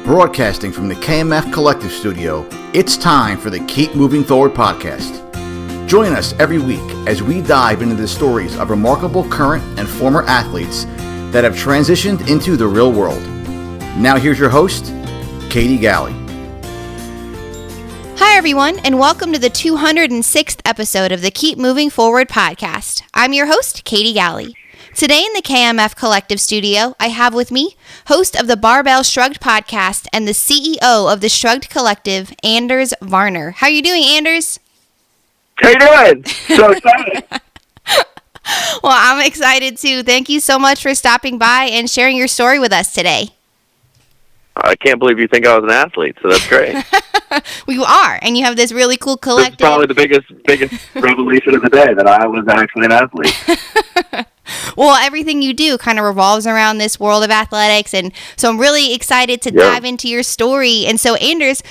Broadcasting from the KMF Collective Studio, it's time for the Keep Moving Forward podcast. Join us every week as we dive into the stories of remarkable current and former athletes that have transitioned into the real world. Now here's your host, Katie Galley. Hi everyone, and welcome to the 206th episode of the Keep Moving Forward podcast. I'm your host, Katie Galley. Today in the KMF Collective Studio, I have with me host of the Barbells Shrugged podcast and the CEO of the Shrugged Collective, Anders Varner. How are you doing, Anders? How you doing? So excited. Well, I'm excited too. Thank you so much for stopping by and sharing your story with us today. I can't believe you think I was an athlete, so that's great. Well, you are, and you have this really cool collective. This is probably the biggest revelation of the day, that I was actually an athlete. Well, everything you do kind of revolves around this world of athletics, and so I'm really excited to dive into your story. And so, Anders,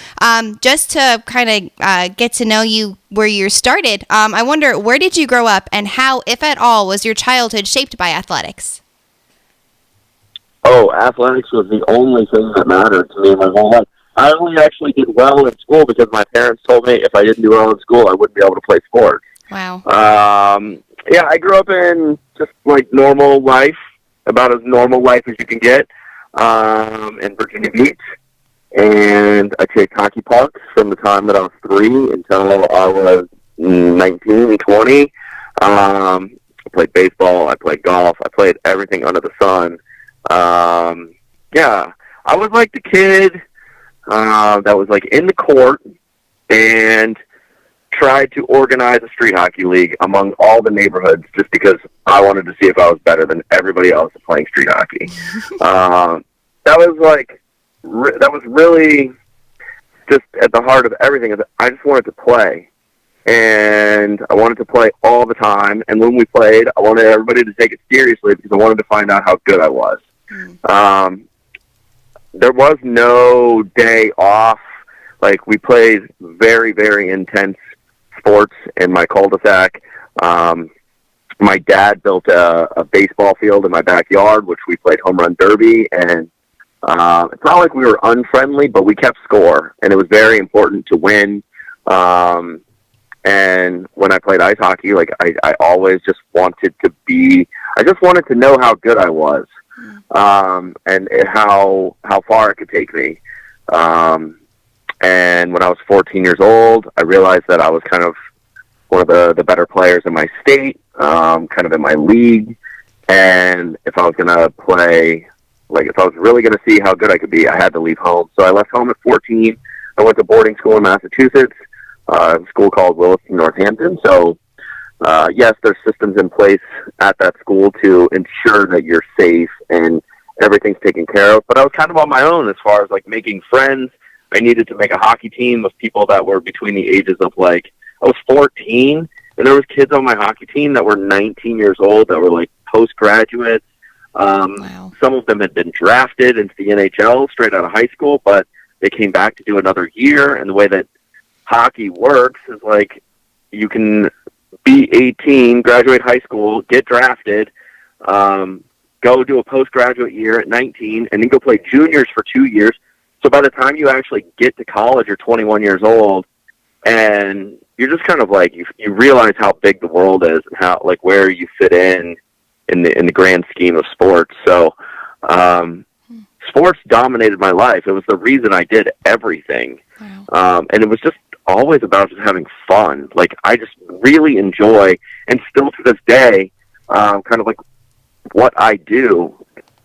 just to kind of get to know you where you started, I wonder, where did you grow up, and how, if at all, was your childhood shaped by athletics? Oh, athletics was the only thing that mattered to me my whole life. I only actually did well in school because my parents told me if I didn't do well in school, I wouldn't be able to play sports. Wow. Yeah, I grew up in just like normal life, about as normal life as you can get, in Virginia Beach. And I chased hockey pucks from the time that I was 3 until I was 19, 20. I played baseball, I played golf, I played everything under the sun. Yeah, I was like the kid that was like in the court and tried to organize a street hockey league among all the neighborhoods just because I wanted to see if I was better than everybody else playing street hockey. That was really just at the heart of everything. I just wanted to play, and I wanted to play all the time. And when we played, I wanted everybody to take it seriously because I wanted to find out how good I was. There was no day off. Like, we played very, very intense sports in my cul-de-sac. My dad built a baseball field in my backyard, which we played home run derby, and it's not like we were unfriendly, but we kept score, and it was very important to win. And when I played ice hockey, like, I always just wanted to know how good I was, and how far it could take me. And when I was 14 years old, I realized that I was kind of one of the better players in my state, kind of in my league. And if I was going to play, like if I was really going to see how good I could be, I had to leave home. So I left home at 14. I went to boarding school in Massachusetts, a school called Williston, Northampton. So, yes, there's systems in place at that school to ensure that you're safe and everything's taken care of. But I was kind of on my own as far as like making friends. I needed to make a hockey team of people that were between the ages of I was 14, and there was kids on my hockey team that were 19 years old that were like postgraduates. Wow. Some of them had been drafted into the NHL straight out of high school, but they came back to do another year. And the way that hockey works is like you can be 18, graduate high school, get drafted, go do a postgraduate year at 19, and then go play juniors for 2 years. So by the time you actually get to college, you're 21 years old, and you're just kind of like, you realize how big the world is and how, like, where you fit in the grand scheme of sports. So, sports dominated my life. It was the reason I did everything. Wow. And it was just always about just having fun. Like, I just really enjoy, and still to this day, kind of like what I do.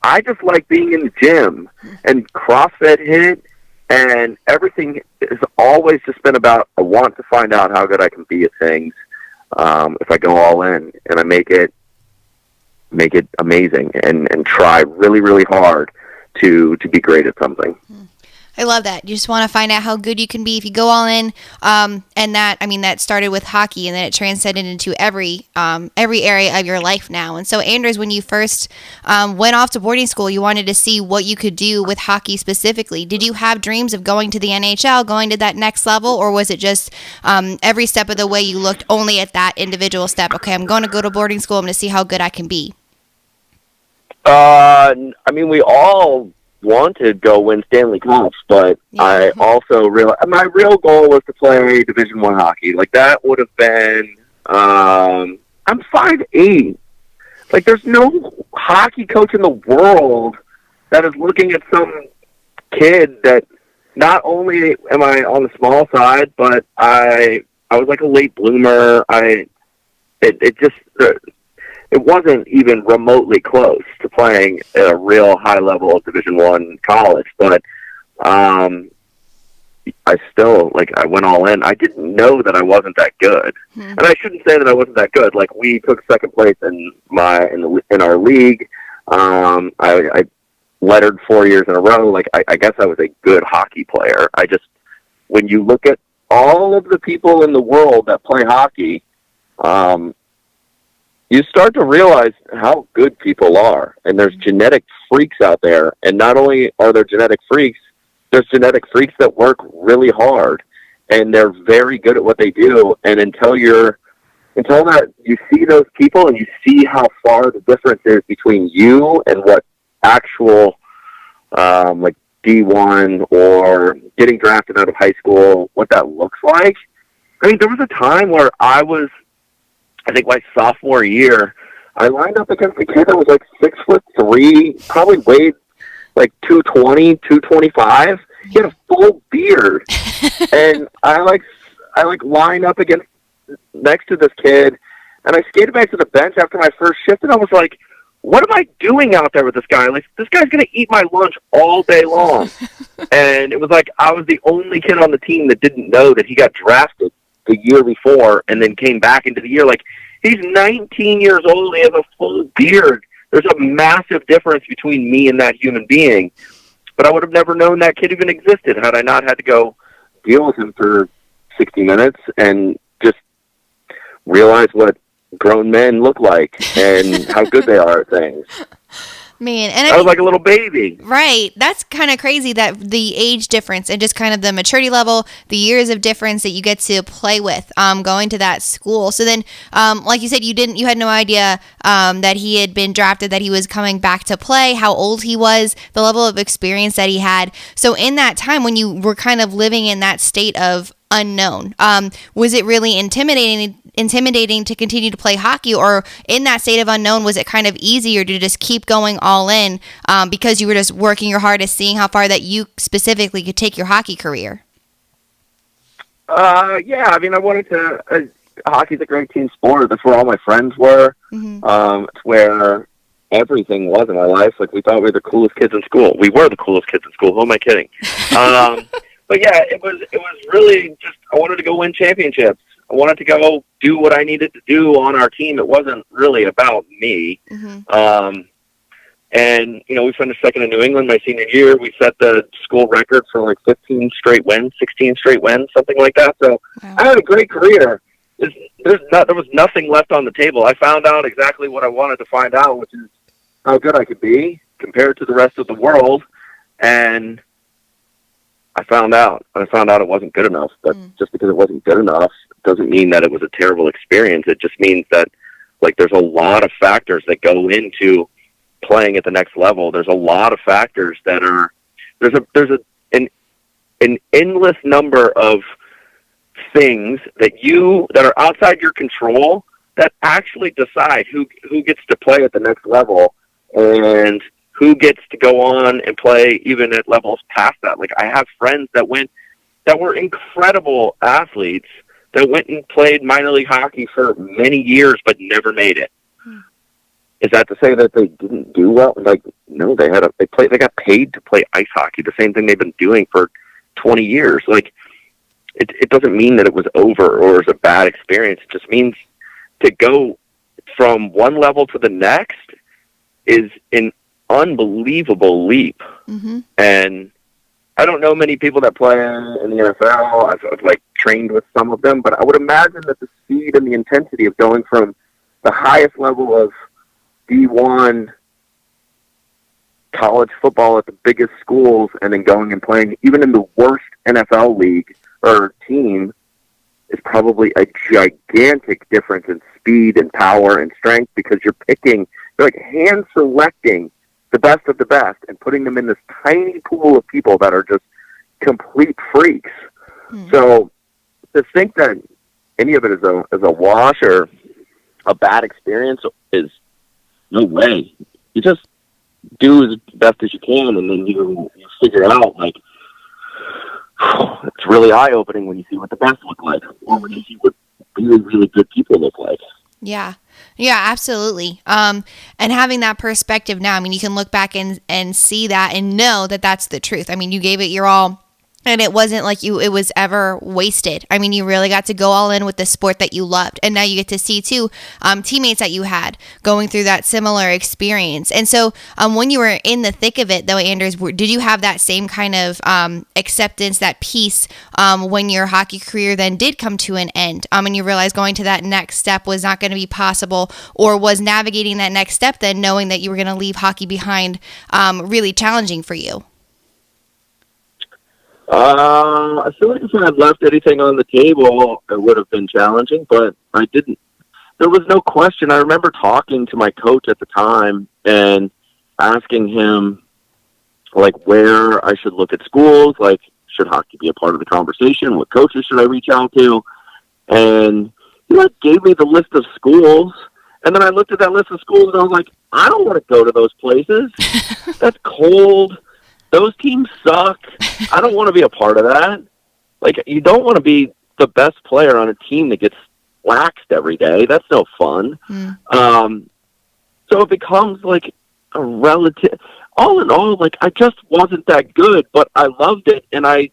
I just like being in the gym, and CrossFit hit, and everything has always just been about, I want to find out how good I can be at things if I go all in, and I make it amazing, and try really, really hard to be great at something. I love that. You just want to find out how good you can be if you go all in. And that started with hockey, and then it transcended into every area of your life now. And so, Anders, when you first went off to boarding school, you wanted to see what you could do with hockey specifically. Did you have dreams of going to the NHL, going to that next level, or was it just every step of the way you looked only at that individual step? Okay, I'm going to go to boarding school. I'm going to see how good I can be. I mean, we all want to go win Stanley Cups, but Yeah. I also realized my real goal was to play Division I hockey. Like, that would have been, I'm 5'8". Like, there's no hockey coach in the world that is looking at some kid that not only am I on the small side, but I was like a late bloomer. It wasn't even remotely close to playing at a real high level of Division I college, but I still, I went all in. I didn't know that I wasn't that good. And I shouldn't say that I wasn't that good. Like, we took second place in our league. I lettered 4 years in a row. Like, I guess I was a good hockey player. When you look at all of the people in the world that play hockey, you start to realize how good people are. And there's genetic freaks out there. And not only are there genetic freaks, there's genetic freaks that work really hard. And they're very good at what they do. And until that you see those people and you see how far the difference is between you and what actual, D1 or getting drafted out of high school, what that looks like. I mean, there was a time where I think my sophomore year, I lined up against a kid that was like 6'3", probably weighed like 220, 225. He had a full beard. And I lined up next to this kid, and I skated back to the bench after my first shift, and I was like, what am I doing out there with this guy? Like, this guy's going to eat my lunch all day long. And it was like I was the only kid on the team that didn't know that he got drafted the year before and then came back into the year. Like, he's 19 years old. He has a full beard. There's a massive difference between me and that human being. But I would have never known that kid even existed had I not had to go deal with him for 60 minutes and just realize what grown men look like and how good they are at things. Man, and I was like a little baby. Right. That's kind of crazy that the age difference and just kind of the maturity level, the years of difference that you get to play with going to that school. So then, like you said, you had no idea that he had been drafted, that he was coming back to play, how old he was, the level of experience that he had. So in that time when you were kind of living in that state of unknown, was it really intimidating to continue to play hockey, or in that state of unknown, was it kind of easier to just keep going all in because you were just working your hardest, seeing how far that you specifically could take your hockey career? Yeah, I mean, I wanted to. Hockey's a great team sport. That's where all my friends were. Mm-hmm. It's where everything was in my life. Like, we thought we were the coolest kids in school. We were the coolest kids in school. Who am I kidding? But yeah, it was really just, I wanted to go win championships. I wanted to go do what I needed to do on our team. It wasn't really about me. Mm-hmm. And, we finished second in New England my senior year. We set the school record for like 15 straight wins, 16 straight wins, something like that. So wow. I had a great career. There was nothing left on the table. I found out exactly what I wanted to find out, which is how good I could be compared to the rest of the world. And I found out it wasn't good enough. But just because it wasn't good enough doesn't mean that it was a terrible experience. It just means that, like, there's a lot of factors that go into playing at the next level. There's a lot of factors that are there's an endless number of things that are outside your control that actually decide who gets to play at the next level and who gets to go on and play even at levels past that. Like, I have friends that were incredible athletes that went and played minor league hockey for many years but never made it. Is that to say that they didn't do well? Like, no, they got paid to play ice hockey, the same thing they've been doing for 20 years. Like, it doesn't mean that it was over or it was a bad experience. It just means to go from one level to the next is an unbelievable leap. Mm-hmm. And I don't know many people that play in the NFL. I've trained with some of them, but I would imagine that the speed and the intensity of going from the highest level of D1 college football at the biggest schools and then going and playing even in the worst NFL league or team is probably a gigantic difference in speed and power and strength, because you're hand selecting the best of the best and putting them in this tiny pool of people that are just complete freaks. So to think that any of it is a wash or a bad experience is no way. You just do as best as you can, and then you figure it out. Like, it's really eye-opening when you see what the best look like, or when you see what really, really good people look like. Yeah. Yeah, absolutely. And having that perspective now, I mean, you can look back and see that and know that that's the truth. I mean, you gave it your all. And it wasn't like it was ever wasted. I mean, you really got to go all in with the sport that you loved. And now you get to see, too, teammates that you had going through that similar experience. And so when you were in the thick of it, though, Anders, did you have that same kind of acceptance, that peace when your hockey career then did come to an end? And you realized going to that next step was not going to be possible, or was navigating that next step then knowing that you were going to leave hockey behind really challenging for you? I feel like if I had left anything on the table, it would have been challenging, but I didn't. There was no question. I remember talking to my coach at the time and asking him, like, where I should look at schools, like, should hockey be a part of the conversation? What coaches should I reach out to? And he, like, gave me the list of schools, and then I looked at that list of schools, and I was like, I don't want to go to those places. That's cold. Those teams suck. I don't want to be a part of that. Like, you don't want to be the best player on a team that gets waxed every day. That's no fun. So it becomes like a relative. All in all, like, I just wasn't that good, but I loved it, and I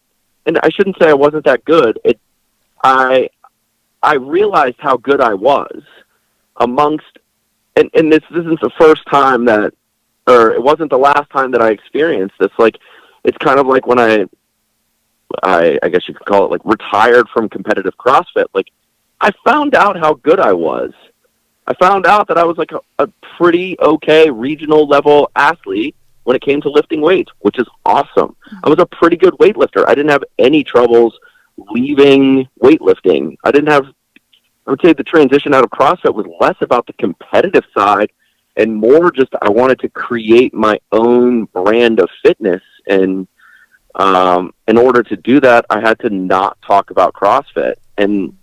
shouldn't say I wasn't that good. I realized how good I was amongst, and this isn't the first time that. Or it wasn't the last time that I experienced this. Like, it's kind of like when I guess you could call it, like, retired from competitive CrossFit. Like, I found out how good I was. I found out that I was like a pretty okay regional level athlete when it came to lifting weights, which is awesome. I was a pretty good weightlifter. I didn't have any troubles leaving weightlifting. I would say the transition out of CrossFit was less about the competitive side and more just I wanted to create my own brand of fitness. And in order to do that, I had to not talk about CrossFit. And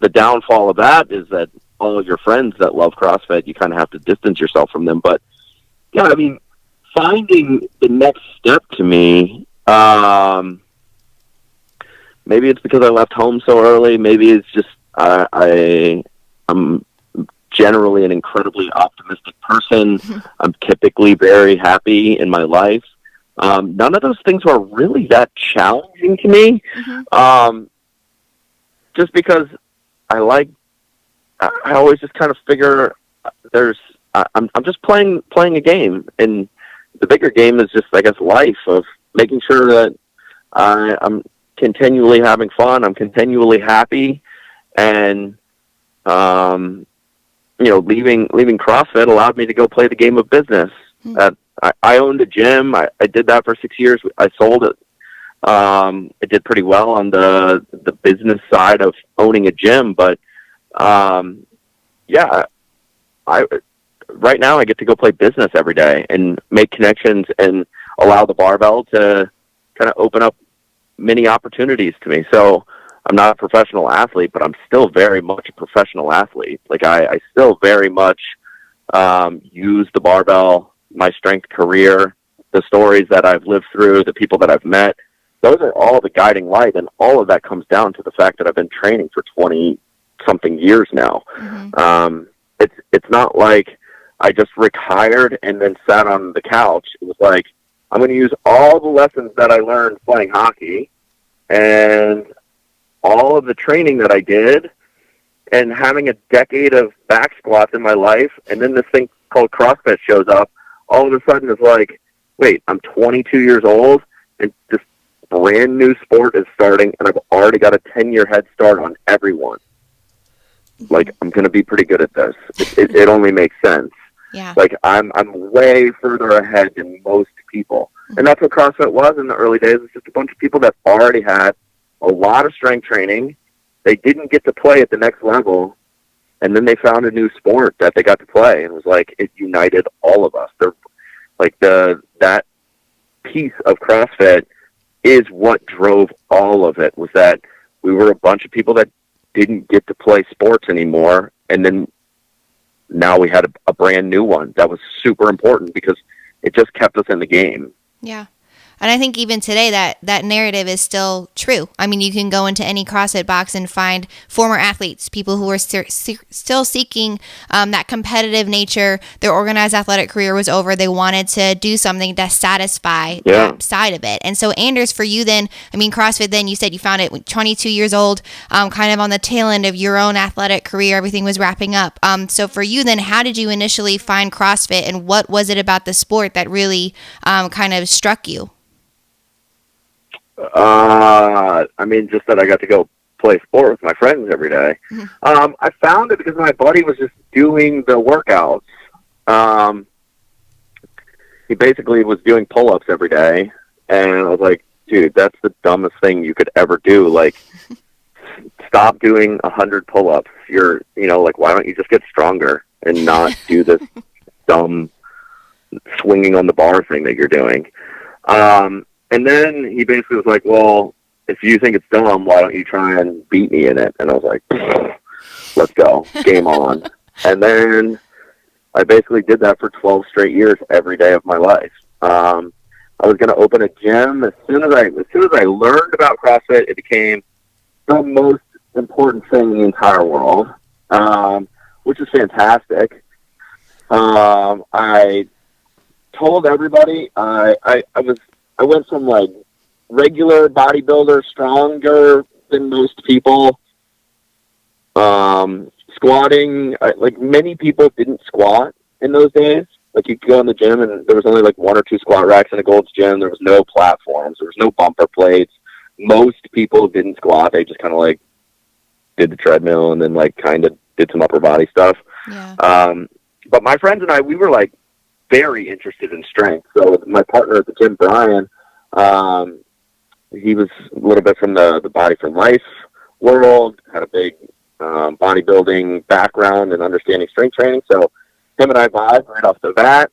the downfall of that is that all of your friends that love CrossFit, you kind of have to distance yourself from them. But, yeah, I mean, finding the next step to me, maybe it's because I left home so early. Maybe it's just I'm generally an incredibly optimistic person. I'm typically very happy in my life. None of those things were really that challenging to me. Just because I always just kind of figure I'm just playing a game, and the bigger game is just, I guess, life of making sure that I'm continually having fun. I'm continually happy, and leaving CrossFit allowed me to go play the game of business. I owned a gym. I did that for 6 years. I sold it. I did pretty well on the business side of owning a gym, but right now I get to go play business every day and make connections and allow the barbell to kind of open up many opportunities to me. So I'm not a professional athlete, but I'm still very much a professional athlete. Like, I still very much use the barbell, my strength career, the stories that I've lived through, the people that I've met. Those are all the guiding light, and all of that comes down to the fact that I've been training for 20-something years now. It's not like I just retired and then sat on the couch. It was like, I'm going to use all the lessons that I learned playing hockey and all of the training that I did and having a decade of back squats in my life, and then this thing called CrossFit shows up, all of a sudden it's like, wait, I'm 22 years old, and this brand new sport is starting, and I've already got a 10-year head start on everyone. Like, I'm going to be pretty good at this. It only makes sense. Yeah. Like, I'm way further ahead than most people. And that's what CrossFit was in the early days. It's just a bunch of people that already had a lot of strength training. They didn't get to play at the next level, and then they found a new sport that they got to play, and it was like, it united all of us. Like that piece of CrossFit is what drove all of it, was that we were a bunch of people that didn't get to play sports anymore. And then now we had a brand new one that was super important because it just kept us in the game. Yeah. And I think even today that narrative is still true. I mean, you can go into any CrossFit box and find former athletes, people who are still seeking that competitive nature. Their organized athletic career was over. They wanted to do something to satisfy that side of it. And so, Anders, for you then, I mean, CrossFit then, you said you found it 22 years old, kind of on the tail end of your own athletic career. Everything was wrapping up. So for you then, how did you initially find CrossFit, and what was it about the sport that really kind of struck you? I mean, just that I got to go play sport with my friends every day. Mm-hmm. I found it because my buddy was just doing the workouts. He basically was doing pull-ups every day, and I was like, dude, that's the dumbest thing you could ever do. Like, stop doing 100 pull-ups. Like, why don't you just get stronger and not do this dumb swinging on the bar thing that you're doing? And then he basically was like, well, if you think it's dumb, why don't you try and beat me in it? And I was like, let's go. Game on. And then I basically did that for 12 straight years every day of my life. I was going to open a gym. As soon as I learned about CrossFit, it became the most important thing in the entire world, which is fantastic. I told everybody I went from like regular bodybuilder, stronger than most people, squatting. Like many people didn't squat in those days. Like you could go in the gym and there was only like 1 or 2 squat racks in a Gold's Gym. There was no platforms. There was no bumper plates. Most people didn't squat. They just kind of like did the treadmill and then like kind of did some upper body stuff. Yeah. But my friends and I, we were like very interested in strength. So my partner at the gym, Brian, he was a little bit from the Body for Life world, had a big bodybuilding background and understanding strength training. So him and I vibed right off the bat,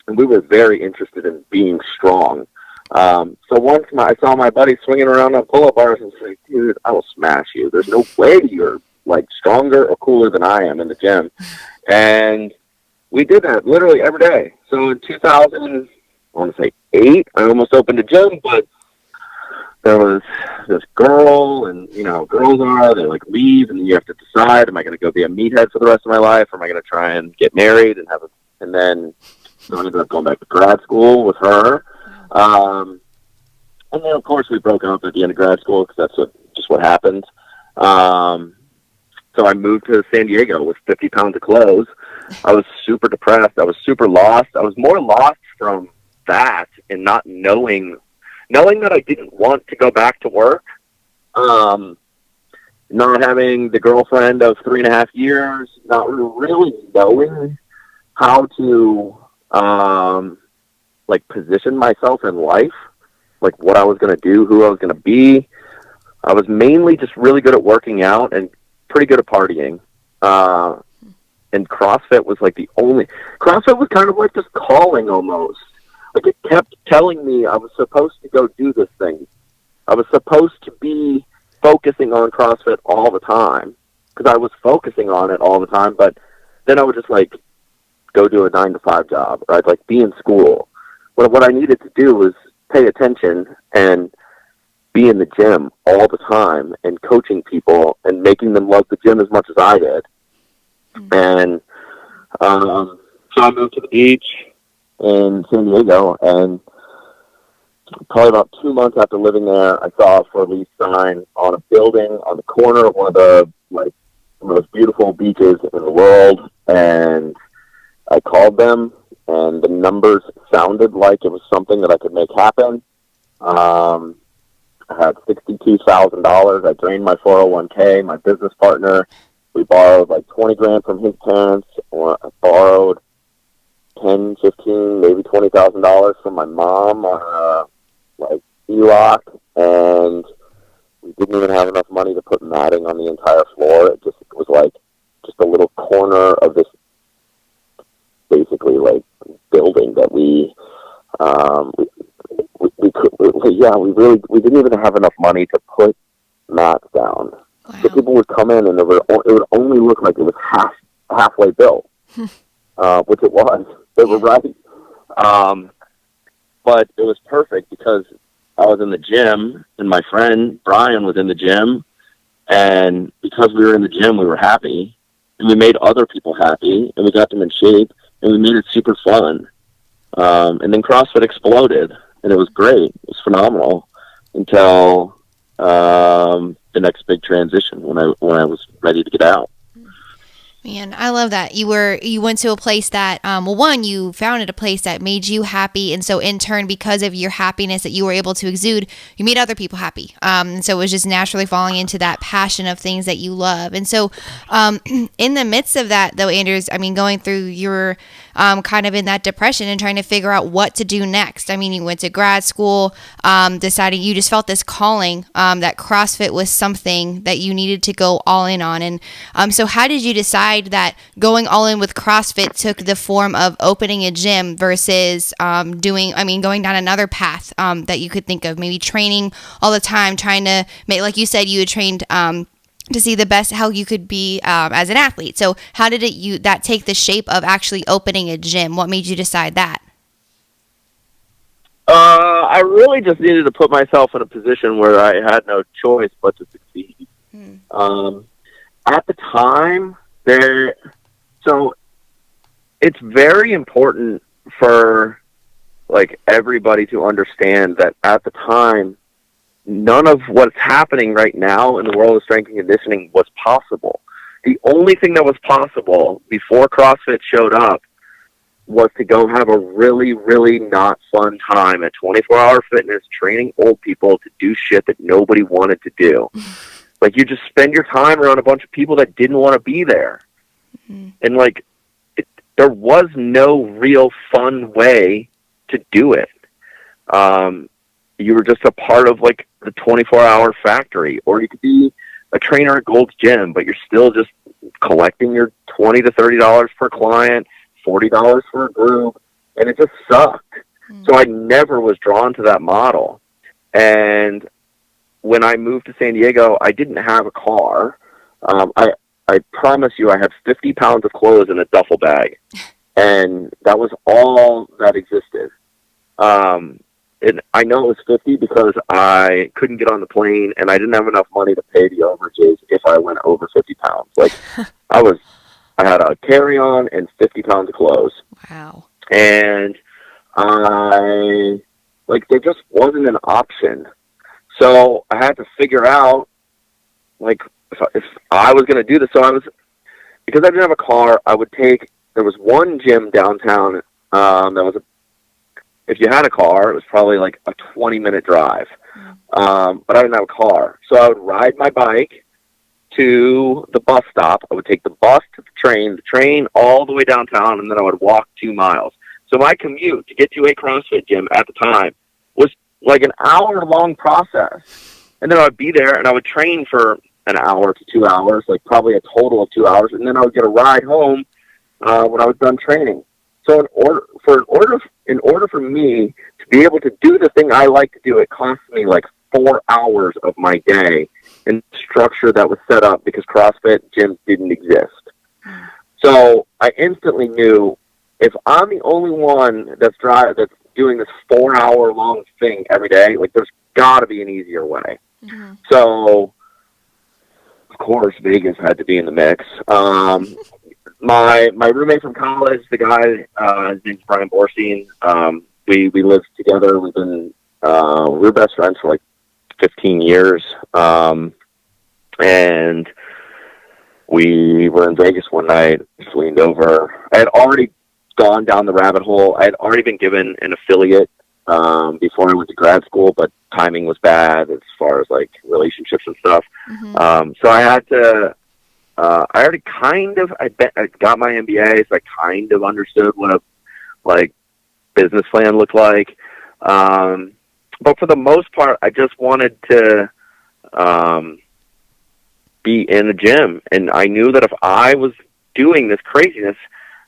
and we were very interested in being strong. So once I saw my buddy swinging around on pull-up bars, I was like, dude, I will smash you. There's no way you're like stronger or cooler than I am in the gym. And we did that literally every day. So in 2000, I want to say 8, I almost opened a gym, but there was this girl, and girls they like leave, and you have to decide, am I going to go be a meathead for the rest of my life, or am I going to try and get married and and then so I ended up going back to grad school with her. And then of course we broke up at the end of grad school because that's just what happened. So I moved to San Diego with 50 pounds of clothes. I was super depressed. I was super lost. I was more lost from that and not knowing that I didn't want to go back to work. Not having the girlfriend of 3.5 years, not really knowing how to, position myself in life, like what I was going to do, who I was going to be. I was mainly just really good at working out and pretty good at partying. And CrossFit was like CrossFit was kind of like just calling almost. Like it kept telling me I was supposed to go do this thing. I was supposed to be focusing on CrossFit all the time because I was focusing on it all the time. But then I would just like go do a 9-to-5 job, or I'd like be in school. What I needed to do was pay attention and be in the gym all the time and coaching people and making them love the gym as much as I did. Mm-hmm. And so I moved to the beach in San Diego, and probably about 2 months after living there, I saw a for lease sign on a building on the corner of one of the most beautiful beaches in the world, and I called them, and the numbers sounded like it was something that I could make happen. I had $62,000. I drained my 401k. My business partner, we borrowed like $20,000 from his parents. I borrowed $10, $15, maybe $20,000 from my mom on HELOC, and we didn't even have enough money to put matting on the entire floor. It was like just a little corner of this basically like building everything that we we didn't even have enough money to put mats down. Wow. So people would come in and it would only look like it was halfway built, which it was. They were right. But it was perfect because I was in the gym and my friend Brian was in the gym, and because we were in the gym, we were happy, and we made other people happy, and we got them in shape, and we made it super fun. And then CrossFit exploded, and it was great. It was phenomenal until the next big transition when I was ready to get out. Man, I love that. You went to a place that, one, you founded a place that made you happy. And so in turn, because of your happiness that you were able to exude, you made other people happy. And so it was just naturally falling into that passion of things that you love. And so in the midst of that, though, Anders, I mean, going through your kind of in that depression and trying to figure out what to do next. I mean, you went to grad school, deciding you just felt this calling that CrossFit was something that you needed to go all in on. And so how did you decide that going all in with CrossFit took the form of opening a gym versus going down another path that you could think of, maybe training all the time, trying to make, like you said, you had trained to see the best how you could be as an athlete. So how did that take the shape of actually opening a gym? What made you decide that? I really just needed to put myself in a position where I had no choice but to succeed. At the time, so it's very important for like everybody to understand that at the time, none of what's happening right now in the world of strength and conditioning was possible. The only thing that was possible before CrossFit showed up was to go have a really, really not fun time at 24-Hour Fitness training old people to do shit that nobody wanted to do. Like, you just spend your time around a bunch of people that didn't want to be there. And, like, there was no real fun way to do it. You were just a part of, like, the 24-hour factory. Or you could be a trainer at Gold's Gym, but you're still just collecting your $20 to $30 per client, $40 for a group, and it just sucked. So I never was drawn to that model. And when I moved to San Diego, I didn't have a car. I promise you I had 50 pounds of clothes in a duffel bag, and that was all that existed. And I know it was 50 because I couldn't get on the plane, and I didn't have enough money to pay the overages if I went over 50 pounds. Like, I had a carry-on and 50 pounds of clothes. Wow. And there just wasn't an option. So I had to figure out, like, if I was going to do this. Because I didn't have a car, there was one gym downtown if you had a car, it was probably like a 20-minute drive. But I didn't have a car. So I would ride my bike to the bus stop. I would take the bus to the train all the way downtown, and then I would walk 2 miles. So my commute to get to a CrossFit gym at the time was like an hour-long process. And then I would be there, and I would train for an hour to 2 hours, like probably a total of 2 hours, and then I would get a ride home when I was done training. So in order for me to be able to do the thing I like to do, it cost me like 4 hours of my day in structure that was set up because CrossFit gyms didn't exist. So I instantly knew if I'm the only one that's doing this 4 hour long thing every day, like there's got to be an easier way. So of course Vegas had to be in the mix. My roommate from college, the guy, his name's Brian Borstein. We lived together. We were best friends for like 15 years. And we were in Vegas one night, just leaned over. I had already gone down the rabbit hole. I had already been given an affiliate before I went to grad school, but timing was bad as far as like relationships and stuff. So I had to. I already I got my MBA, so I kind of understood what a business plan looked like. But for the most part, I just wanted to be in a gym, and I knew that if I was doing this craziness,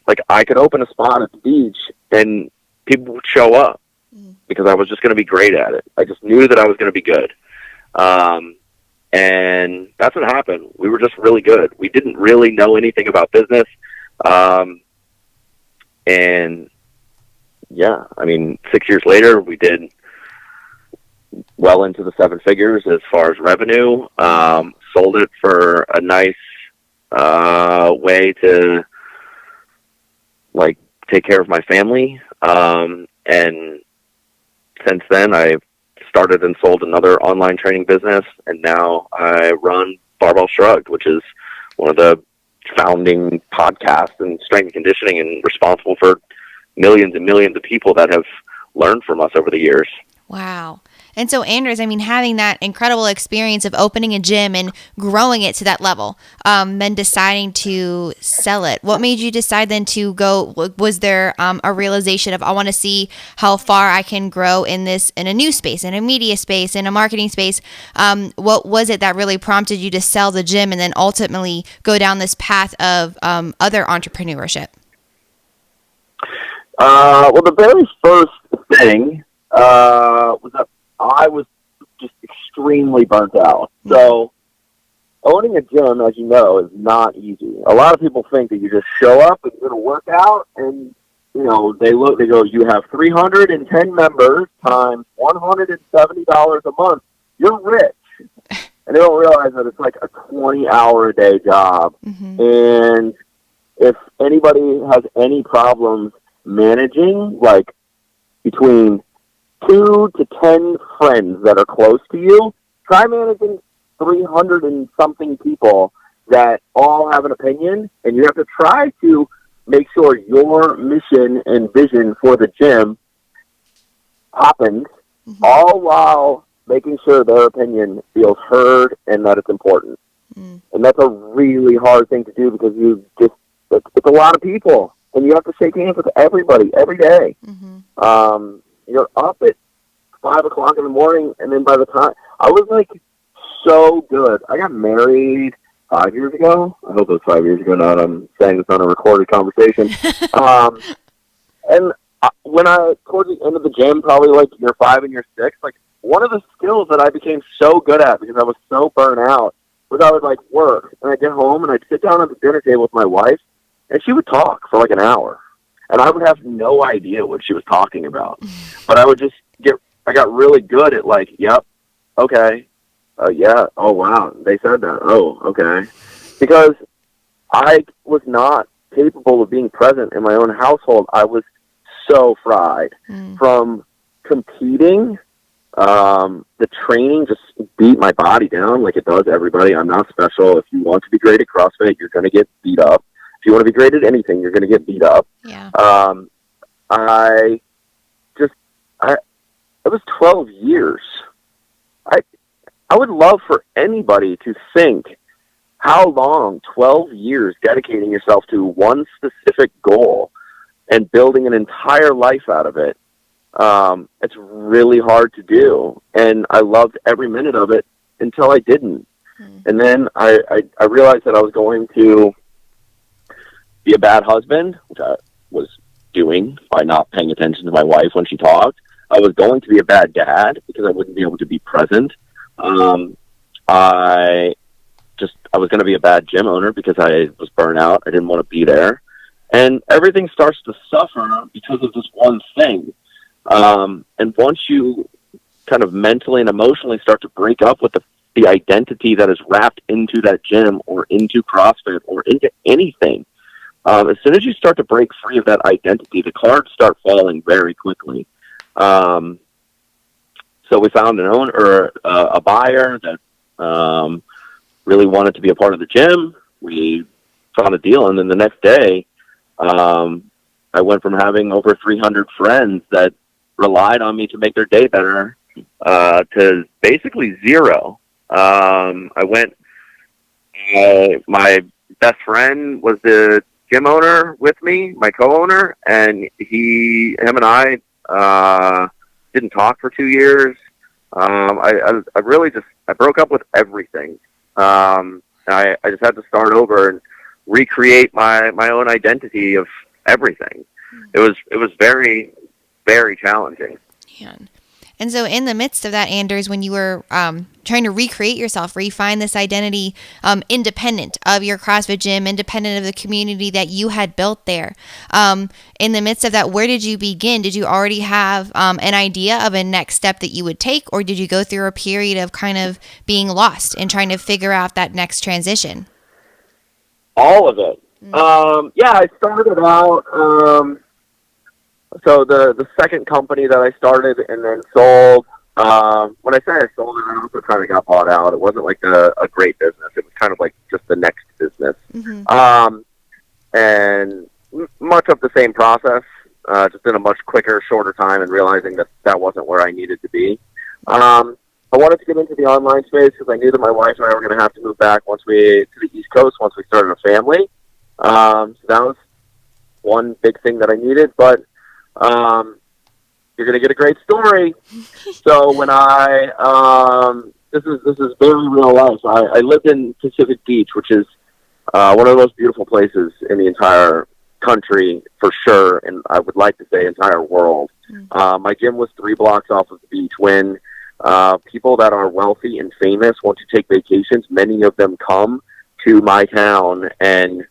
like I could open a spot at the beach and people would show up because I was just going to be great at it. I just knew that I was going to be good. And that's what happened. We were just really good. We didn't really know anything about business. And yeah, I mean, 6 years later, we did well into the 7 figures as far as revenue. Sold it for a nice way to like take care of my family. And since then, I've started and sold another online training business, and now I run Shrugged, which is one of the founding podcasts in strength and conditioning, and responsible for millions and millions of people that have learned from us over the years. Wow. And so, Anders, I mean, having that incredible experience of opening a gym and growing it to that level, then deciding to sell it. What made you decide then to go? Was there a realization of, I want to see how far I can grow in a new space, in a media space, in a marketing space? What was it that really prompted you to sell the gym and then ultimately go down this path of other entrepreneurship? Well, the very first thing was that I was just extremely burnt out. So owning a gym, as you know, is not easy. A lot of people think that you just show up and go to work out, and they go, you have 310 members times $170 a month. You're rich. And they don't realize that it's like a 20-hour-a-day job. And if anybody has any problems managing, like between 2 to 10 friends that are close to you, try managing 300 and something people that all have an opinion, and you have to try to make sure your mission and vision for the gym happens, all while making sure their opinion feels heard and that it's important. And that's a really hard thing to do, because it's a lot of people, and you have to shake hands with everybody every day. You're up at 5 o'clock in the morning, and then by the time I was like so good. I got married 5 years ago. I hope it was 5 years ago. Not I'm saying this on a recorded conversation. And when towards the end of the gym, probably like year 5 and year 6, like one of the skills that I became so good at because I was so burnt out was I would like work, and I'd get home and I'd sit down at the dinner table with my wife, and she would talk for like an hour. And I would have no idea what she was talking about. But I would just I got really good at like, yep, okay, yeah, oh wow, they said that, oh, okay. Because I was not capable of being present in my own household. I was so fried from competing. The training just beat my body down like it does everybody. I'm not special. If you want to be great at CrossFit, you're going to get beat up. If you want to be great at anything, you're going to get beat up. Yeah. It was 12 years. I would love for anybody to think how long 12 years dedicating yourself to one specific goal and building an entire life out of it. It's really hard to do. And I loved every minute of it until I didn't. And then I realized that I was going to be a bad husband, which I was doing by not paying attention to my wife when she talked. I was going to be a bad dad because I wouldn't be able to be present. I was going to be a bad gym owner because I was burnt out. I didn't want to be there. And everything starts to suffer because of this one thing. And once you kind of mentally and emotionally start to break up with the identity that is wrapped into that gym or into CrossFit or into anything, as soon as you start to break free of that identity, the cards start falling very quickly. So we found an owner or a buyer that really wanted to be a part of the gym. We found a deal, and then the next day, I went from having over 300 friends that relied on me to make their day better to basically zero. My best friend was the gym owner with me, my co-owner, and him and I didn't talk for 2 years. I really I broke up with everything. I just had to start over and recreate my own identity of everything. It was very very challenging. Man. And so in the midst of that, Anders, when you were trying to recreate yourself, refine this identity independent of your CrossFit gym, independent of the community that you had built there, in the midst of that, where did you begin? Did you already have an idea of a next step that you would take, or did you go through a period of kind of being lost and trying to figure out that next transition? All of it. Yeah, I started out... So the second company that I started and then sold, when I say I sold it, I also kind of got bought out. It wasn't like a great business. It was kind of like just the next business. And much of the same process, just in a much quicker, shorter time, and realizing that that wasn't where I needed to be. I wanted to get into the online space because I knew that my wife and I were going to have to move back to the East Coast once we started a family. So that was one big thing that I needed, but you're going to get a great story. So when this is very real life. I lived in Pacific Beach, which is one of the most beautiful places in the entire country for sure, and I would like to say entire world. My gym was 3 blocks off of the beach. When people that are wealthy and famous want to take vacations, many of them come to my town, and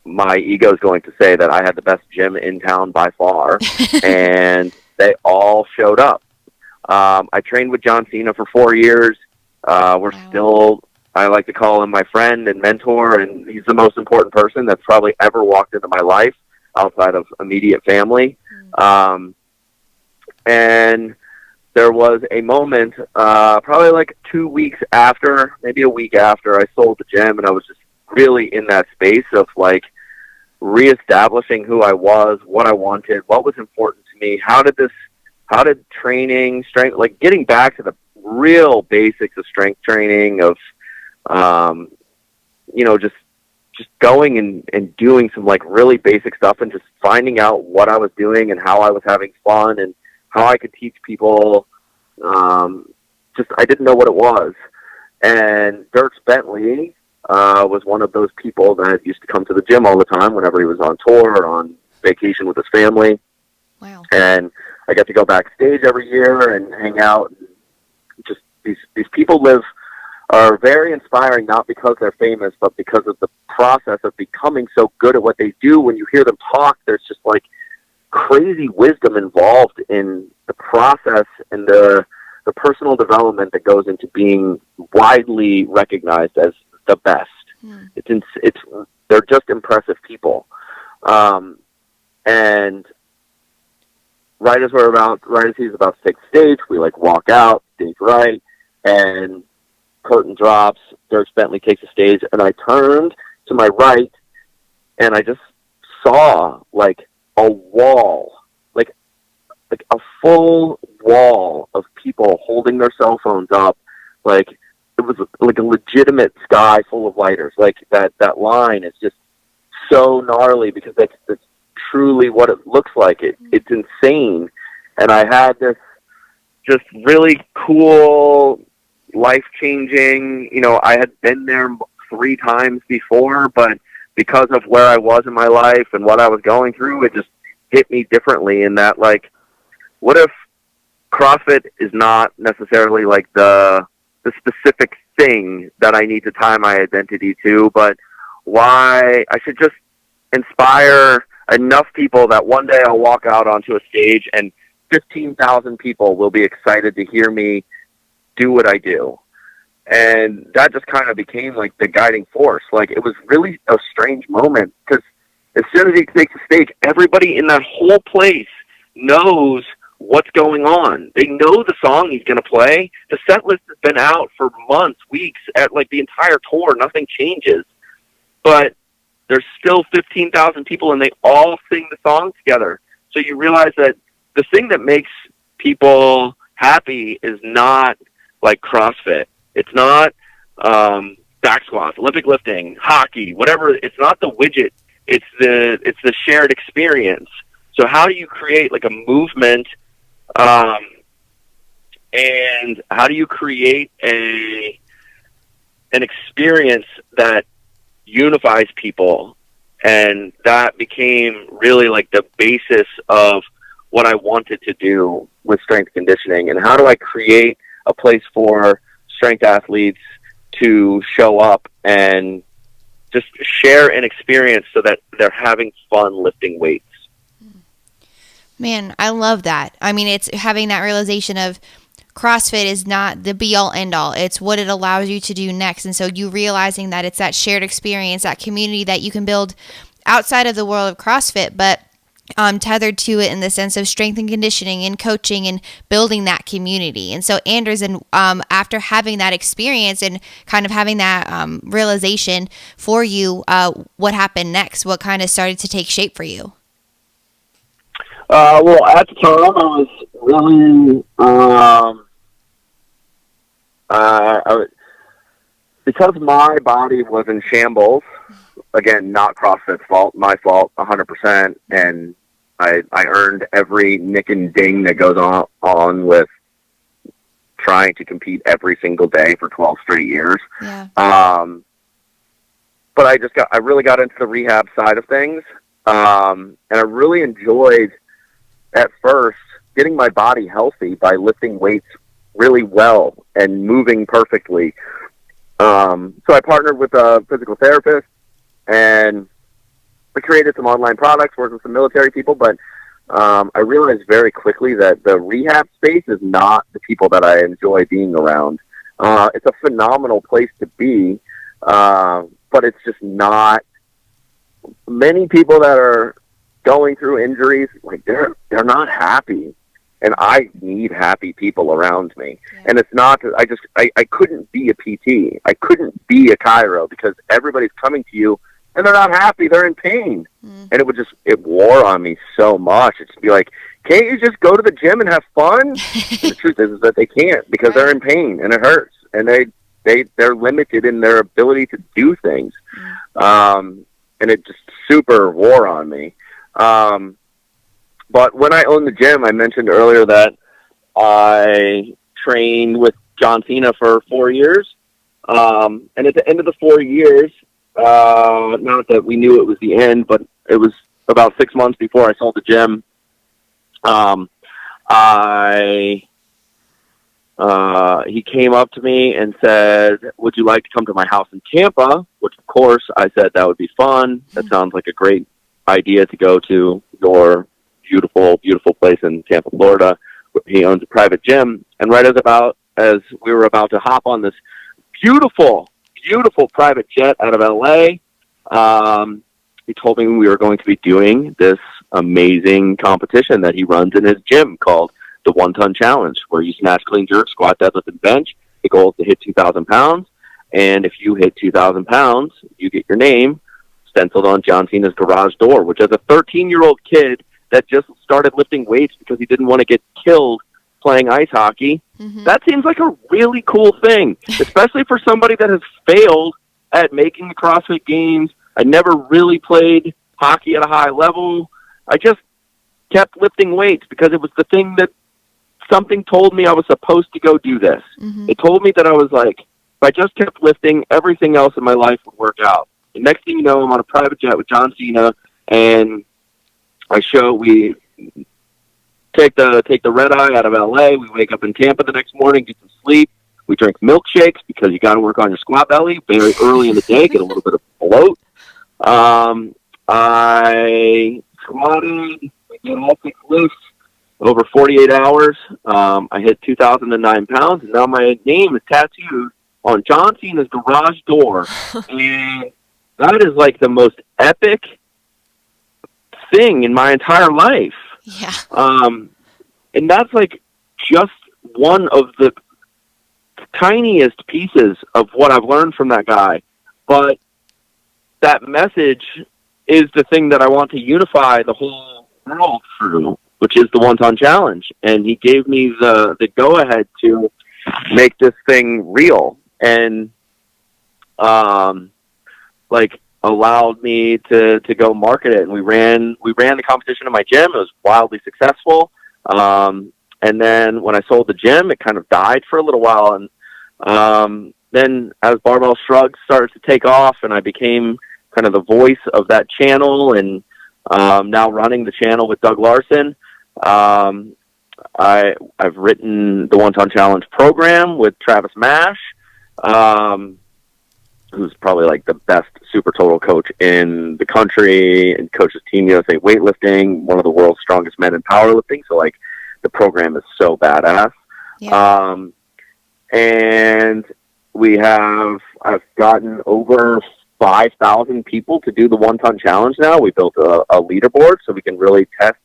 my ego is going to say that I had the best gym in town by far, and they all showed up. I trained with John Cena for 4 years. We're still, I like to call him my friend and mentor, and he's the most important person that's probably ever walked into my life outside of immediate family. And there was a moment, probably like 2 weeks after, maybe a week after I sold the gym, and I was just really in that space of like reestablishing who I was, what I wanted, what was important to me, how did training, strength, like getting back to the real basics of strength training, of just going and doing some like really basic stuff, and just finding out what I was doing and how I was having fun and how I could teach people. I didn't know what it was. And Dirk Bentley was one of those people that used to come to the gym all the time whenever he was on tour or on vacation with his family. Wow. And I got to go backstage every year and hang out. And just these people are very inspiring, not because they're famous, but because of the process of becoming so good at what they do. When you hear them talk, there's just like crazy wisdom involved in the process and the personal development that goes into being widely recognized as the best. They're just impressive people. And right as he's about to take the stage, we like walk out, stage right, and curtain drops. Dirk Bentley takes the stage, and I turned to my right, and I just saw like a wall, like a full wall of people holding their cell phones up, like it was like a legitimate sky full of lighters. Like that line is just so gnarly because that's truly what it looks like. It's insane. And I had this just really cool, life-changing, I had been there 3 times before, but because of where I was in my life and what I was going through, it just hit me differently in that, like, what if CrossFit is not necessarily like the specific thing that I need to tie my identity to, but why I should just inspire enough people that one day I'll walk out onto a stage and 15,000 people will be excited to hear me do what I do. And that just kind of became like the guiding force. Like, it was really a strange moment because as soon as he takes the stage, everybody in that whole place knows what's going on. They know the song he's going to play. The set list has been out for months, weeks, at like the entire tour. Nothing changes. But there's still 15,000 people, and they all sing the song together. So you realize that the thing that makes people happy is not like CrossFit. It's not back squats, Olympic lifting, hockey, whatever. It's not the widget. It's the shared experience. So how do you create like a movement, and how do you create an experience that unifies people And that became really like the basis of what I wanted to do with strength conditioning. And how do I create a place for strength athletes to show up and just share an experience so that they're having fun lifting weights. Man, I love that. I mean, it's having that realization of CrossFit is not the be all end all. It's what it allows you to do next. And so you realizing that it's that shared experience, that community that you can build outside of the world of CrossFit, but tethered to it in the sense of strength and conditioning and coaching and building that community. And so Anders, and after having that experience and kind of having that realization for you, what happened next? What kind of started to take shape for you? Well, at the time, I was really, because my body was in shambles, again, not CrossFit's fault, my fault, 100%, and I earned every nick and ding that goes on with trying to compete every single day for 12 straight years. Yeah. But I really got into the rehab side of things, and I really enjoyed at first getting my body healthy by lifting weights really well and moving perfectly. So I partnered with a physical therapist, and we created some online products, worked with some military people, but I realized very quickly that the rehab space is not the people that I enjoy being around. It's a phenomenal place to be, but it's just not. Many people that are going through injuries, like they're not happy, and I need happy people around me. Yeah. And it's not. I couldn't be a PT. I couldn't be a chiro because everybody's coming to you and they're not happy. They're in pain. And it wore on me so much. It's be like, can't you just go to the gym and have fun? And the truth is that they can't because they're in pain and it hurts, and they're limited in their ability to do things. And it just super wore on me. But when I owned the gym, I mentioned earlier that I trained with John Cena for 4 years. And at the end of the 4 years, not that we knew it was the end, but it was about 6 months before I sold the gym. He came up to me and said, "Would you like to come to my house in Tampa?" Which, of course, I said that would be fun. That sounds like a great idea to go to your beautiful, beautiful place in Tampa, Florida. He owns a private gym. And right as we were about to hop on this beautiful, beautiful private jet out of LA, he told me we were going to be doing this amazing competition that he runs in his gym called the 1-ton challenge, where you snatch, clean, jerk, squat, deadlift, and bench. The goal is to hit 2,000 pounds. And if you hit 2,000 pounds, you get your name stenciled on John Cena's garage door, which as a 13-year-old kid that just started lifting weights because he didn't want to get killed playing ice hockey, that seems like a really cool thing, especially for somebody that has failed at making the CrossFit Games. I never really played hockey at a high level. I just kept lifting weights because it was the thing that something told me I was supposed to go do this. It told me that I was like, if I just kept lifting, everything else in my life would work out. The next thing you know, I'm on a private jet with John Cena, and we take the red eye out of LA. We wake up in Tampa the next morning, get some sleep. We drink milkshakes because you got to work on your squat belly very early in the day, get a little bit of bloat. I squatted, I did all 6 lifts over 48 hours. I hit 2,009 pounds, and now my name is tattooed on John Cena's garage door. And that is like the most epic thing in my entire life. Yeah. And that's like just one of the tiniest pieces of what I've learned from that guy. But that message is the thing that I want to unify the whole world through, which is the 1-ton challenge. And he gave me the go-ahead to make this thing real, and allowed me to go market it. And we ran the competition in my gym. It was wildly successful. And then when I sold the gym, it kind of died for a little while. And then as Barbell Shrugged started to take off and I became kind of the voice of that channel, and now running the channel with Doug Larson. I've written the One Ton Challenge program with Travis Mash, who's probably like the best super total coach in the country and coaches Team USA weightlifting, one of the world's strongest men in powerlifting. So like the program is so badass. Yeah. And I've gotten over 5,000 people to do the 1 ton challenge now. We built a leaderboard so we can really test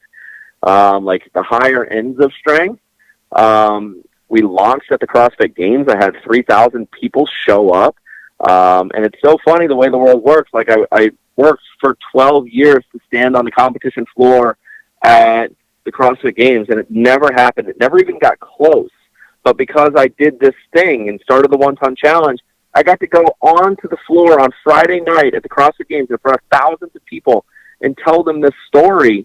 like the higher ends of strength. We launched at the CrossFit Games. I had 3,000 people show up. And it's so funny the way the world works. Like I worked for 12 years to stand on the competition floor at the CrossFit Games, and it never happened. It never even got close. But because I did this thing and started the 1 ton challenge, I got to go onto the floor on Friday night at the CrossFit Games in front of thousands of people and tell them this story.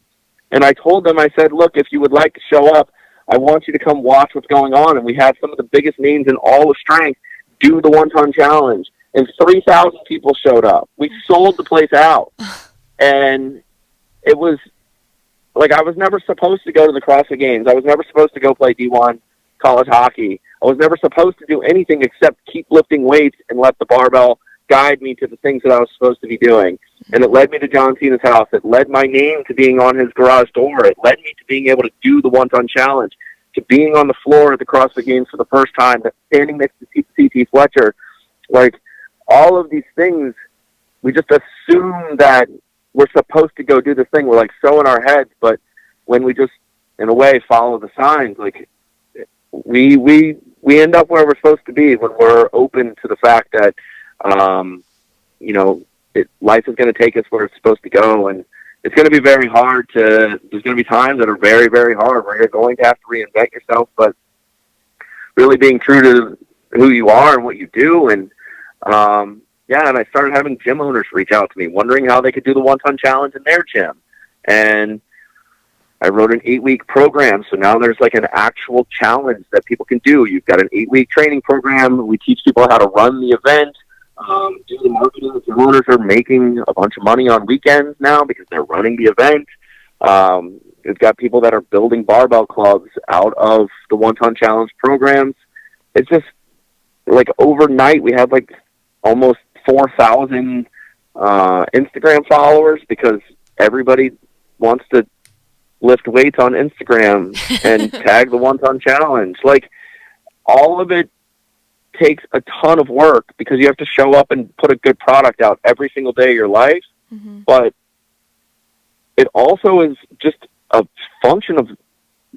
And I told them, I said, look, if you would like to show up, I want you to come watch what's going on. And we had some of the biggest names in all of strength do the 1 ton challenge. And 3,000 people showed up. We sold the place out. And it was like I was never supposed to go to the CrossFit Games. I was never supposed to go play D1 college hockey. I was never supposed to do anything except keep lifting weights and let the barbell guide me to the things that I was supposed to be doing. And it led me to John Cena's house. It led my name to being on his garage door. It led me to being able to do the 1 ton challenge, to being on the floor at the CrossFit Games for the first time, standing next to CT Fletcher. Like, all of these things, we just assume that we're supposed to go do this thing. We're like so in our heads, but when we just, in a way, follow the signs, like we end up where we're supposed to be when we're open to the fact that, you know, life is going to take us where it's supposed to go. And it's going to be very hard there's going to be times that are very, very hard where you're going to have to reinvent yourself, but really being true to who you are and what you do. And, and I started having gym owners reach out to me, wondering how they could do the 1 ton challenge in their gym. And I wrote an 8-week program. So now there's like an actual challenge that people can do. You've got an 8-week training program. We teach people how to run the event, do the marketing. The gym owners are making a bunch of money on weekends now because they're running the event. We've got people that are building barbell clubs out of the 1 ton challenge programs. It's just like overnight we had like almost 4,000 Instagram followers because everybody wants to lift weights on Instagram and tag the 1 ton challenge. Like, all of it takes a ton of work because you have to show up and put a good product out every single day of your life. Mm-hmm. But it also is just a function of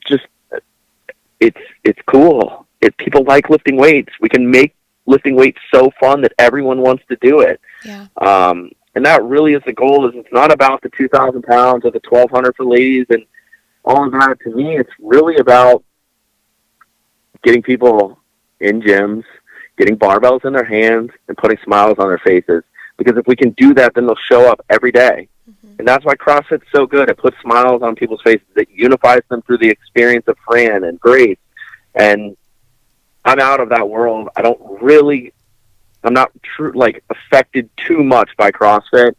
just, it's cool. People like lifting weights. We can make lifting weights so fun that everyone wants to do it. Yeah. And that really is the goal. Is it's not about the 2,000 pounds or the 1,200 for ladies and all of that. To me, it's really about getting people in gyms, getting barbells in their hands, and putting smiles on their faces. Because if we can do that, then they'll show up every day. Mm-hmm. And that's why CrossFit's so good. It puts smiles on people's faces. It unifies them through the experience of Fran and Grace. And I'm out of that world. I'm not affected too much by CrossFit.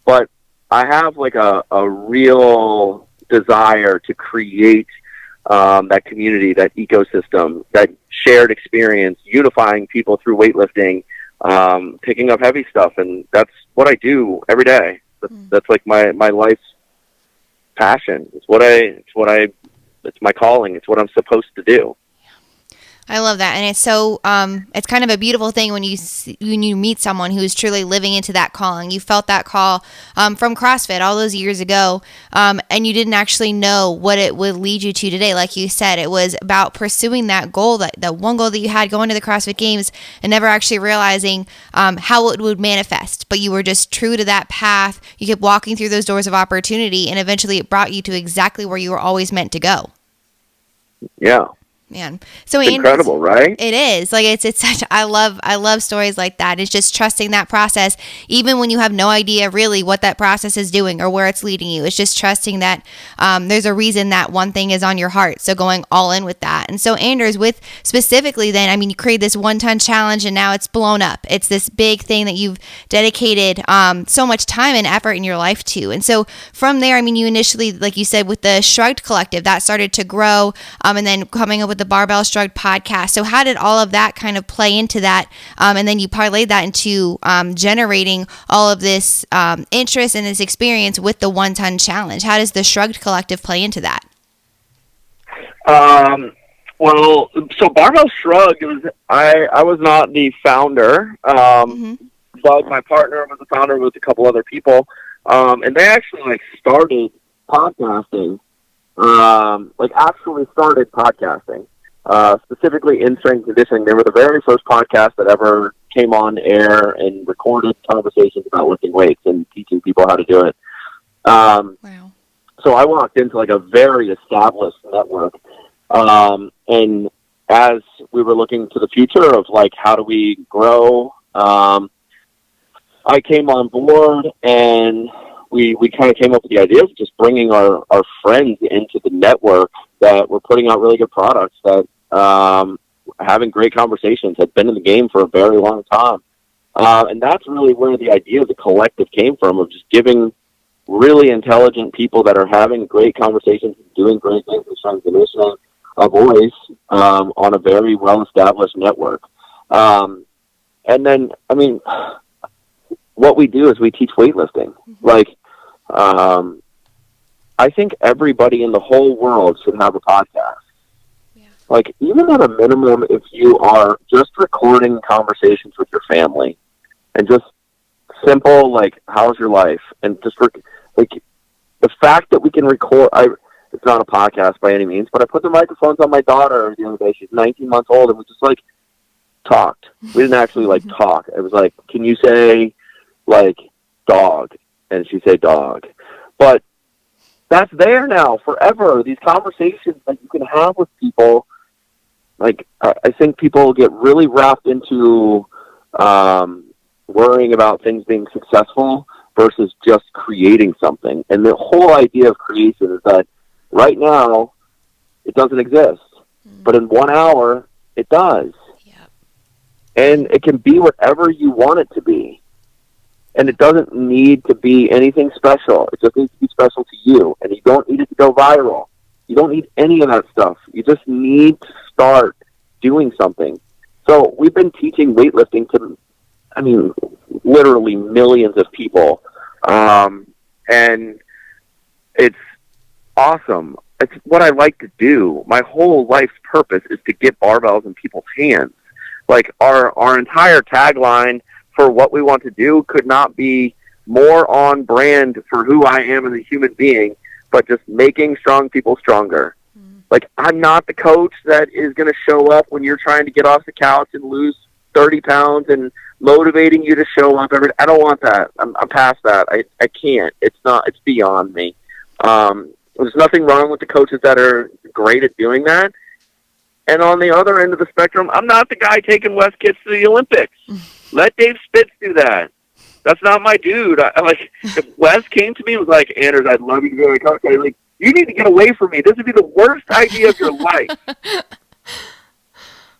But I have like a real desire to create that community, that ecosystem, that shared experience, unifying people through weightlifting, picking up heavy stuff. And that's what I do every day. That's like my life's passion. It's my calling. It's what I'm supposed to do. I love that. And it's so, it's kind of a beautiful thing when you meet someone who's truly living into that calling. You felt that call from CrossFit all those years ago, and you didn't actually know what it would lead you to today. Like you said, it was about pursuing that goal, that one goal that you had going to the CrossFit Games, and never actually realizing how it would manifest. But you were just true to that path. You kept walking through those doors of opportunity, and eventually it brought you to exactly where you were always meant to go. Yeah. Man. So It's incredible, right? It is. Like it's such I love stories like that. It's just trusting that process even when you have no idea really what that process is doing or where it's leading you. It's just trusting that there's a reason that one thing is on your heart. So going all in with that. And so Anders, with specifically then, I mean, you created this 1-ton challenge and now it's blown up. It's this big thing that you've dedicated so much time and effort in your life to. And so from there, I mean, you initially, like you said, with the Shrugged collective, that started to grow and then coming up with the Barbell Shrugged podcast. So how did all of that kind of play into that? And then you parlayed that into generating all of this interest and this experience with the 1-ton challenge. How does the Shrugged collective play into that? Well, so Barbell Shrugged, I was not the founder, but my partner was the founder with a couple other people, and they actually started podcasting, actually started podcasting. Specifically in strength conditioning. They were the very first podcast that ever came on air and recorded conversations about lifting weights and teaching people how to do it. Wow. So I walked into a very established network. And as we were looking to the future of how do we grow, I came on board and we kind of came up with the idea of just bringing our friends into the network that were putting out really good products, that having great conversations, had been in the game for a very long time. And that's really where the idea of the collective came from, of just giving really intelligent people that are having great conversations, doing great things in strength and conditioning, a voice on a very well-established network. And then, I mean, what we do is we teach weightlifting. I think everybody in the whole world should have a podcast. Yeah. Even at a minimum, if you are just recording conversations with your family and just simple, how's your life? And just the fact that we can record, it's not a podcast by any means, but I put the microphones on my daughter the other day. She's 19 months old, and we just talked. We didn't actually talk. It was can you say dog? And she said dog. But that's there now forever. These conversations that you can have with people, I think people get really wrapped into worrying about things being successful versus just creating something. And the whole idea of creation is that right now it doesn't exist, but in 1 hour it does. Yep. And it can be whatever you want it to be. And it doesn't need to be anything special. It just needs to be special to you. And you don't need it to go viral. You don't need any of that stuff. You just need to start doing something. So we've been teaching weightlifting to, literally millions of people. And it's awesome. It's what I like to do. My whole life's purpose is to get barbells in people's hands. Our entire tagline for what we want to do could not be more on brand for who I am as a human being, but just making strong people stronger. I'm not the coach that is going to show up when you're trying to get off the couch and lose 30 pounds and motivating you to show up I don't want that. I'm past that. I can't. It's beyond me. There's nothing wrong with the coaches that are great at doing that. And on the other end of the spectrum, I'm not the guy taking West kids to the Olympics. Let Dave Spitz do that. That's not my dude. If Wes came to me and was Anders, I'd love you to be my coach, I'd be you need to get away from me. This would be the worst idea of your life.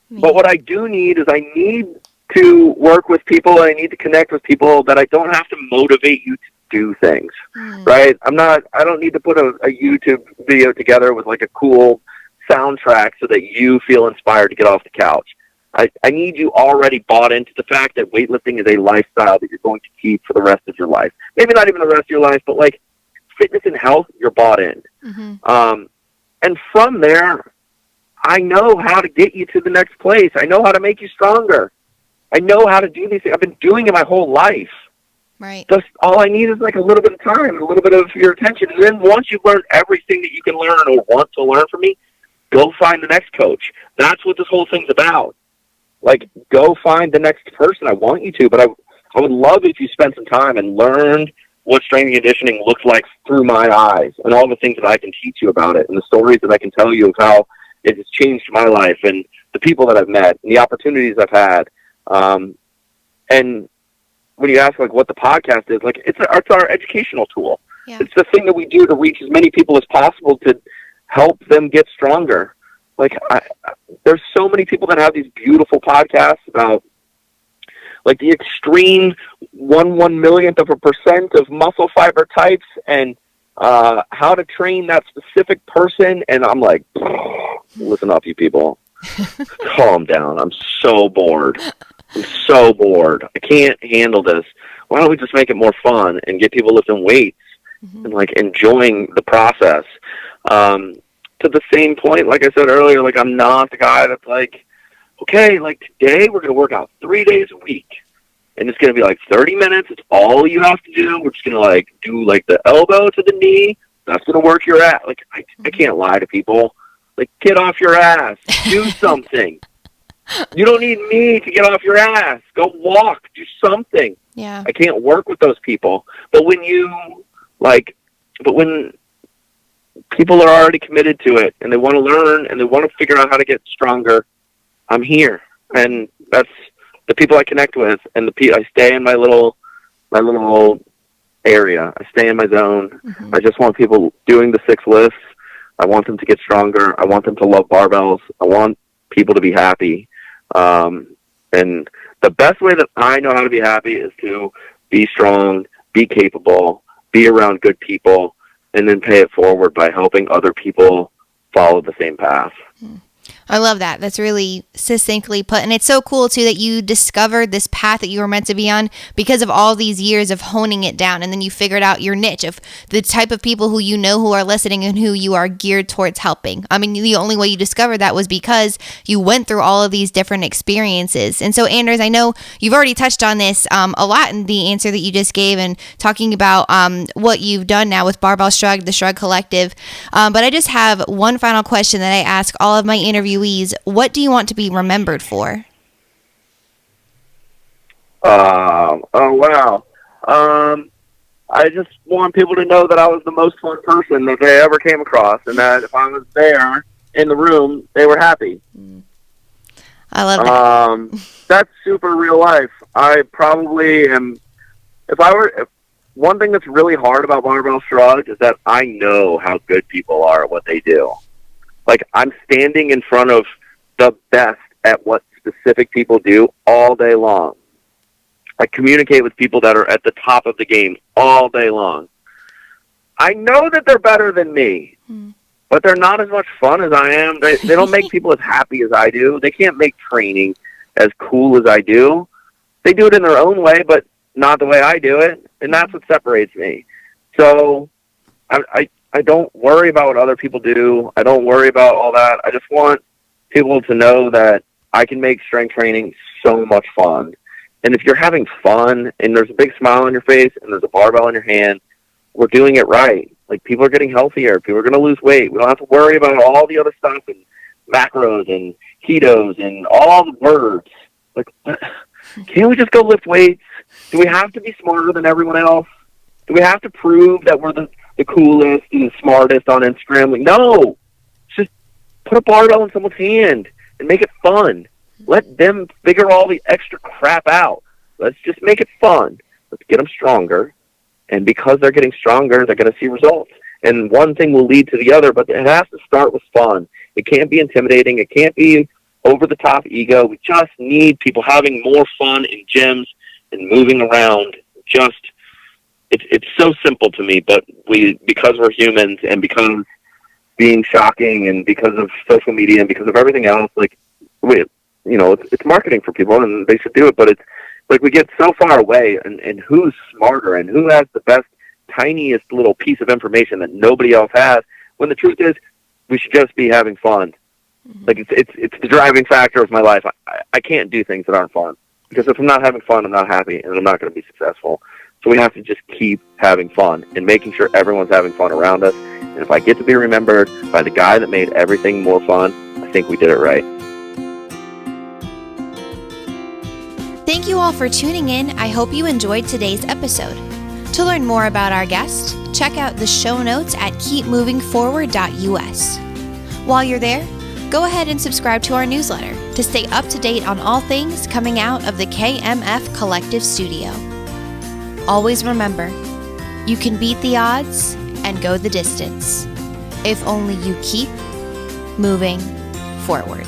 But what I do need is I need to work with people, and I need to connect with people that I don't have to motivate you to do things, right? I don't need to put a YouTube video together with a cool soundtrack so that you feel inspired to get off the couch. I need you already bought into the fact that weightlifting is a lifestyle that you're going to keep for the rest of your life. Maybe not even the rest of your life, but fitness and health, you're bought in. And from there, I know how to get you to the next place. I know how to make you stronger. I know how to do these things. I've been doing it my whole life. Right. Just all I need is a little bit of time, a little bit of your attention. And then once you've learned everything that you can learn or want to learn from me, go find the next coach. That's what this whole thing's about. Go find the next person. I want you to, but I would love if you spent some time and learned what strength and conditioning looks like through my eyes and all the things that I can teach you about it and the stories that I can tell you of how it has changed my life and the people that I've met and the opportunities I've had. And when you ask like what the podcast is, like it's our educational tool. Yeah. It's the thing that we do to reach as many people as possible to help them get stronger. Like there's so many people that have these beautiful podcasts about like the extreme 1/1,000,000% of muscle fiber types and how to train that specific person. And I'm like, listen up, you people. Calm down. I'm so bored. I can't handle this. Why don't we just make it more fun and get people lifting weights and like enjoying the process? To the same point, like I said earlier, like I'm not the guy that's like, okay, like today we're going to work out 3 days a week. And it's going to be like 30 minutes. It's all you have to do. We're just going to like do like the elbow to the knee. That's going to work your ass. Like I can't lie to people. Like get off your ass. Do something. You don't need me to get off your ass. Go walk. Do something. Yeah. I can't work with those people. But when people are already committed to it and they want to learn and they want to figure out how to get stronger, I'm here. And that's the people I connect with, and I stay in my little area. I stay in my zone. I just want people doing the 6 lifts. I want them to get stronger. I want them to love barbells. I want people to be happy. And the best way that I know how to be happy is to be strong, be capable, be around good people, and then pay it forward by helping other people follow the same path. I love that. That's really succinctly put. And it's so cool, too, that you discovered this path that you were meant to be on because of all these years of honing it down. And then you figured out your niche of the type of people who you know who are listening and who you are geared towards helping. I mean, the only way you discovered that was because you went through all of these different experiences. And so, Anders, I know you've already touched on this a lot in the answer that you just gave and talking about what you've done now with Barbell Shrugged, the Shrugged Collective. But I just have one final question that I ask all of my interviewees. What do you want to be remembered for? Oh, wow. I just want people to know that I was the most fun person that they ever came across, and that if I was there in the room, they were happy. I love that. That's super real life. I probably am, one thing that's really hard about Barbell Shrugged is that I know how good people are at what they do. Like, I'm standing in front of the best at what specific people do all day long. I communicate with people that are at the top of the game all day long. I know that they're better than me, but they're not as much fun as I am. They don't make people as happy as I do. They can't make training as cool as I do. They do it in their own way, but not the way I do it, and that's what separates me. So I don't worry about what other people do. I don't worry about all that. I just want people to know that I can make strength training so much fun. And if you're having fun and there's a big smile on your face and there's a barbell in your hand, we're doing it right. Like, people are getting healthier. People are going to lose weight. We don't have to worry about all the other stuff and macros and ketos and all the words. Like, can't we just go lift weights? Do we have to be smarter than everyone else? Do we have to prove that we're the coolest and the smartest on Instagram? Like, no. Just put a barbell in someone's hand and make it fun. Let them figure all the extra crap out. Let's just make it fun. Let's get them stronger. And because they're getting stronger, they're going to see results. And one thing will lead to the other, but it has to start with fun. It can't be intimidating. It can't be over-the-top ego. We just need people having more fun in gyms and moving around. It's so simple to me, but because we're humans and because being shocking and because of social media and because of everything else, it's marketing for people and they should do it, but it's like we get so far away and who's smarter and who has the best, tiniest little piece of information that nobody else has, when the truth is we should just be having fun. Like, it's the driving factor of my life. I can't do things that aren't fun, because if I'm not having fun, I'm not happy and I'm not going to be successful. So we have to just keep having fun and making sure everyone's having fun around us. And if I get to be remembered by the guy that made everything more fun, I think we did it right. Thank you all for tuning in. I hope you enjoyed today's episode. To learn more about our guest, check out the show notes at keepmovingforward.us. While you're there, Go ahead and subscribe to our newsletter to stay up to date on all things coming out of the KMF Collective Studio. Always remember, you can beat the odds and go the distance if only you keep moving forward.